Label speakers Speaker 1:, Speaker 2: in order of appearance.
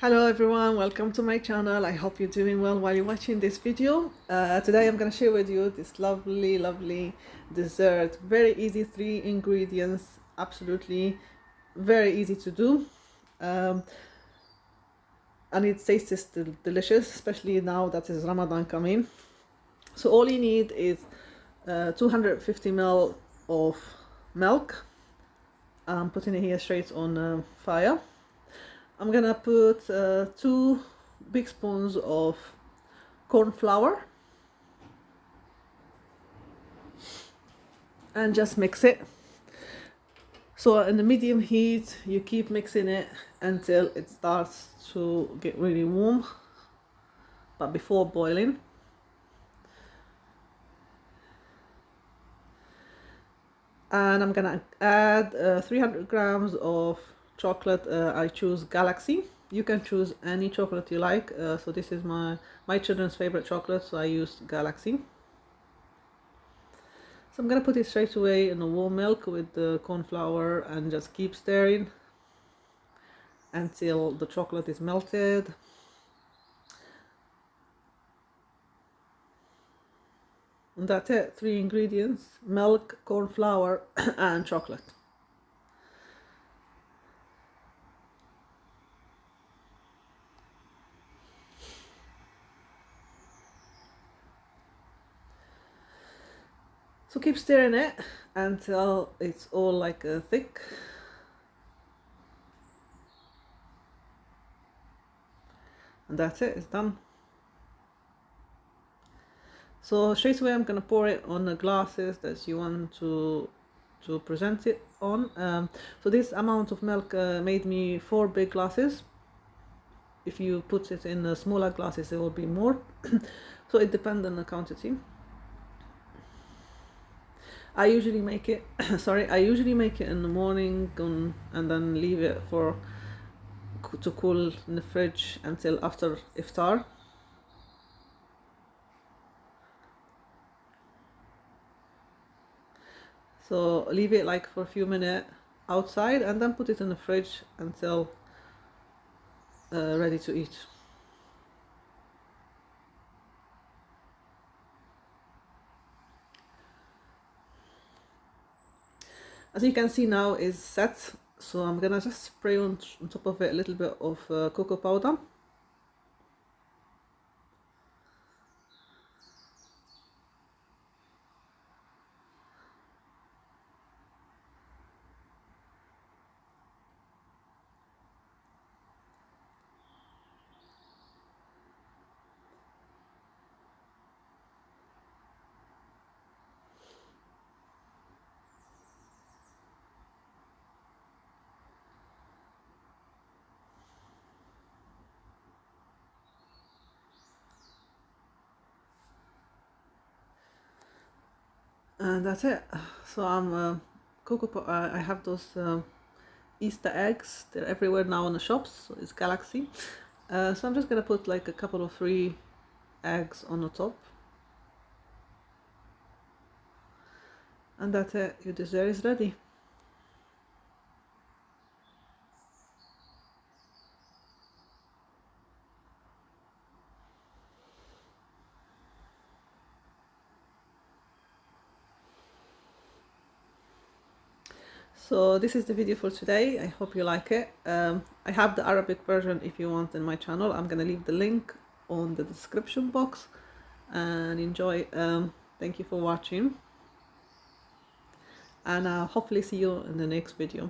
Speaker 1: Hello everyone, welcome to my channel. I hope you're doing well while you're watching this video. Today I'm going to share with you this lovely dessert. Very easy, 3 ingredients, absolutely very easy to do. Um, and it tastes delicious, especially now that is Ramadan coming. So all you need is 250 ml of milk. I'm putting it here straight on fire. I'm gonna put 2 big spoons of corn flour and just mix it. So in the medium heat you keep mixing it until it starts to get really warm, but before boiling. And I'm gonna add 300 grams of chocolate. I choose Galaxy. You can choose any chocolate you like. So this is my children's favorite chocolate, so I use Galaxy. So I'm gonna put it straight away in the warm milk with the corn flour and just keep stirring until the chocolate is melted. And that's it, 3 ingredients: milk, corn flour and chocolate. So keep stirring it until it's all like thick. And that's it, it's done. So straight away I'm gonna pour it on the glasses that you want to present it on. So this amount of milk made me 4 big glasses. If you put it in smaller glasses it will be more. So it depends on the quantity. I usually make it I usually make it in the morning and then leave it to cool in the fridge until after iftar. So leave it like for a few minutes outside and then put it in the fridge until ready to eat. As you can see now is set, so I'm gonna just spray on top of it a little bit of cocoa powder. And that's it. So I have those Easter eggs. They're everywhere now in the shops. So it's Galaxy. So I'm just gonna put like a couple of 3 eggs on the top. And that's it. Your dessert is ready. So this is the video for today. I hope you like it. I have the Arabic version if you want in my channel. I'm gonna leave the link on the description box and enjoy. Thank you for watching and I'll hopefully see you in the next video.